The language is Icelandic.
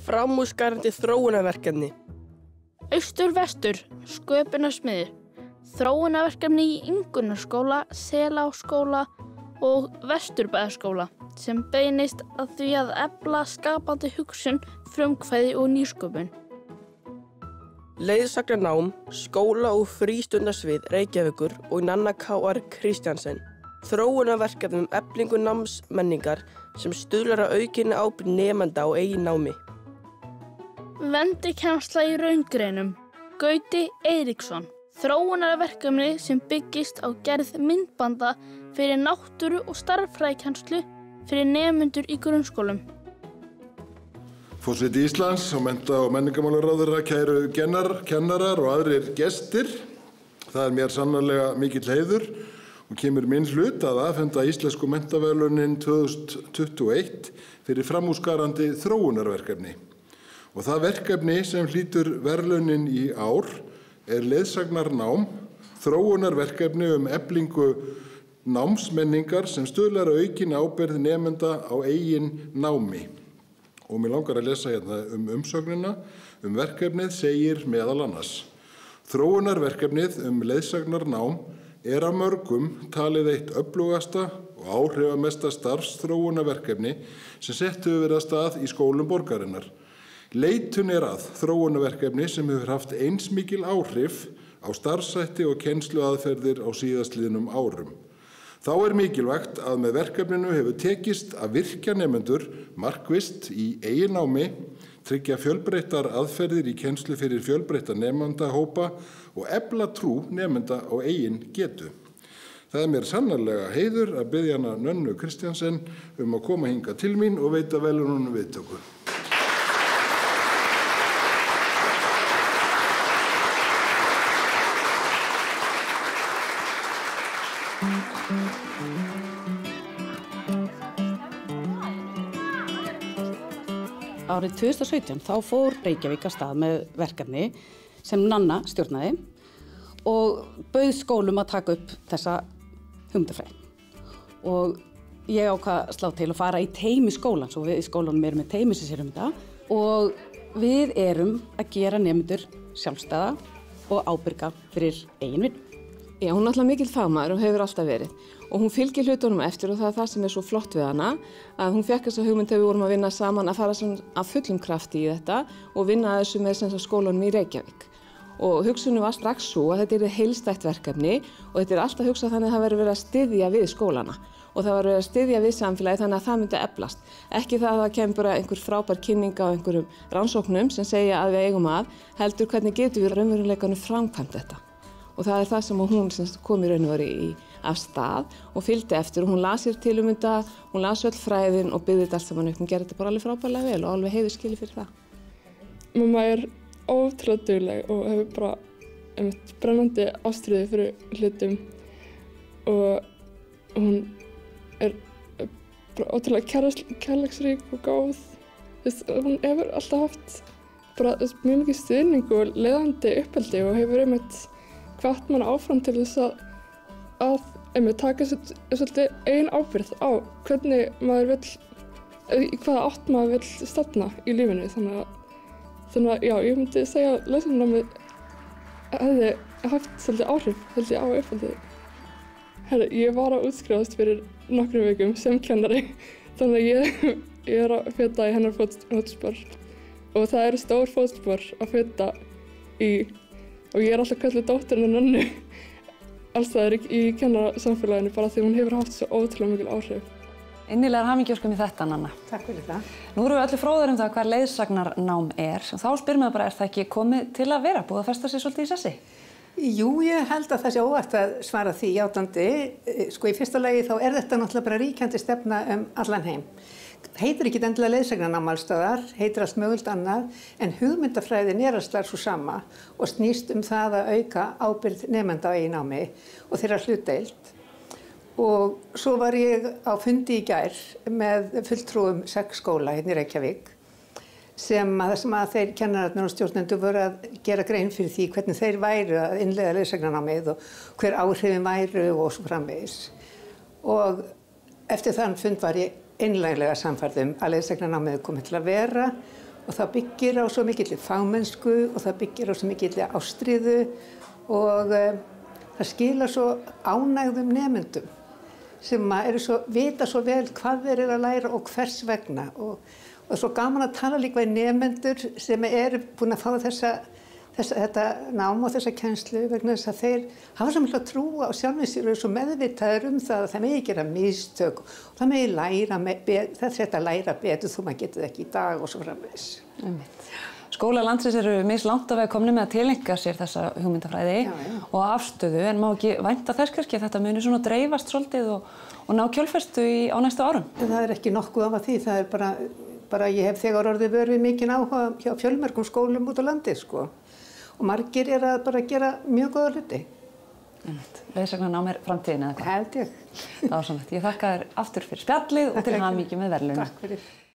Framúrskarandi þróunarverkefni. Austur-vestur, sköpunarsmiðjur, þróunarverkefni í Ingunnarskóla, Seláskóla og Vesturbæjarskóla sem beinist að því að efla skapandi hugsun, frumkvæði og nýsköpun. Leiðsagnarnám, skóla- og frístundarsvið Reykjavíkur og Nanna K.R. Kristjansen. Þróunarverkefni eflingu námsmenningar sem stuðlar að aukinni ábyrgð nemenda á eigin námi. Vendikennsla í raungreinum, Gauti Eiríksson. Þróunarverkefni sem byggist á gerð myndbanda fyrir náttúru- og stærðfræðikennslu fyrir nemendur í grunnskólum. Forseti Íslands og mennta- og menningarmálaráðherra, kæru kennarar og aðrir gestir. Það mér sannarlega mikill heiður og kemur minn hlut að afhenda Íslensku menntaverðlaunin 2021 fyrir framúrskarandi þróunarverkefni. Og það verkefni sem hlýtur verðlaunin í ár leiðsagnarnám, þróunarverkefni eflingu námsmenningar sem stuðlar að aukinni ábyrgð nemenda á eigin námi. Og mér langar að lesa hérna umsögnina verkefnið segir meðal annars. Þróunarverkefnið leiðsagnarnám af mörgum talið eitt öflugasta og áhrifamesta starfsþróunarverkefni sem sett hefur verið af stað í skólum borgarinnar. Leitun að þróunarverkefni sem hefur haft eins mikil áhrif á starfshætti og kennsluaðferðir á síðastliðnum árum. Þá mikilvægt að með verkefninu hefur tekist að virkja nemendur markvisst í eigin námi, tryggja fjölbreyttar aðferðir í kennslu fyrir fjölbreytta nemendahópa og efla trú nemenda á eigin getu. Það mér sannarlega heiður að biðja hana Nönnu Kristjansen að koma hingað til mín og veita verðlaununum viðtöku. Árið 2017 þá fór Reykjavík af stað með verkefni sem Nanna stjórnaði og bauð skólum að taka upp þessa hugmyndafræði. Og ég ákvað slá til að fara í teymi skólans og við í skólanum erum með teymi sem sér þetta og við erum að gera nemendur sjálfstæða og ábyrga fyrir eigin vinnu. Já, hún er alltaf mikill fagmaður og hefur alltaf verið og hún fylgir hlutunum eftir og það er það sem er svo flott við hana að hún fékk þessa hugmynd þegar við vorum að vinna saman að fara af fullum krafti í þetta og vinna að þessu með skólanum í Reykjavík. Og hugsunum var strax svo að þetta heilstætt verkefni og þetta alltaf hugsað þannig að það verður verið að styðja við skólana og það verður verið að styðja við samfélagi þannig að það myndi eflast. Ekki það að það kemur bara einhver frábær kynning á einhverjum rannsóknum sem segja að við eigum heldur hvernig getum við raunveruleikanum framkvæmt þetta. Og það er það sem hún kom í raun og veru af stað og fylgdi eftir og hún las sér til þetta, hún las öll fræðin og byggði þetta allt saman upp. Hún gerði þetta bara alveg frábærlega vel og alveg heiðurskilið fyrir það. Mamma er ótrúlega dugleg og hefur bara brennandi ástríðu fyrir hlutum og hún er bara ótrúlega kærleiksrík og góð. Hún hefur alltaf haft bara mjög mikið stuðning og leiðandi uppeldi og hefur hvatt mann áfram til þess að taka svolítið eigin ábyrgð á hvernig maður vill, í hvaða átt maður vill stefna í lífinu. Þannig að já, ég myndi segja að leikskólanámið hefði haft svolítið áhrif á uppeldið. Ég var að útskrifast fyrir nokkrum vikum sem kennari, þannig að ég er að feta í hennar fótspor og það eru stór fótspor að feta í. Og ég er alltaf kölluð dótturinn Nönnu alls staðar í kennarasamfélaginu bara því hún hefur haft svo ótrúlega mikil áhrif. Innilegar hamingjuóskir með þetta, Nanna. Takk fyrir það. Nú erum við allir fróðir það hvað leiðsagnarnám er. Þá spyrum við bara, er það ekki komið til að vera, búið að festa sig svolítið í sessi? Jú, ég held að það sé óvart að svara því játandi. Sko í fyrsta lagi þá er þetta náttúrulega bara ríkjandi stefna allan heim. Heitir ekki endilega leiðsagnarnám alls staðar, heitir allt mögulegt annað, en hugmyndafræðin er alltaf svo sama og snýst það að auka ábyrgð nemenda á eigin námi og þeirra hlutdeild. Og svo var ég á fundi í gær með fulltrúum 6 skóla hérna í Reykjavík sem að þeir kennararnir og stjórnendur voru að gera grein fyrir því hvernig þeir væru að innleiða leiðsagnarnámið og hver áhrifin væru og svo framvegis. Og eftir þann fund var ég einlæglega sannfærð að leiðsagnarnámið komið til að vera og það byggir á svo mikilli fagmennsku og það byggir á svo mikilli ástríðu og það skilar svo ánægðum nemendum sem vita svo vel hvað þeir eru að læra og hvers vegna og svo gaman að tala líka við nemendur sem eru búin að fá þetta nám og þessa kennslu vegna þess að þeir hafa svo miklu að trúa á sjálfum sér og eru svo meðvitaðir það að það megi gera mistök og það megi læra, það er að læra betur þó maður getur ekki í dag og svo framvegis. Skólar landsins eru mislangt á veg komnir með að tileinka sér þessa hugmyndafræði og afstöðu en má ekki vænta þess kannski að þetta muni svona dreifast svolítið og ná kjölfestu á næstu árum? Það er ekki nokkuð af því, það er bara ég hef þegar orðið vör við mikinn áhuga hjá fjölmörgum skólum út á landi sko. Og margir að bara gera mjög góða hluti. Leiðsagnarnám er framtíðin eða hvað? Held ég. Það var svona. Ég þakka þér aftur fyrir spjallið og til hamingju með verðlaun. Takk fyrir.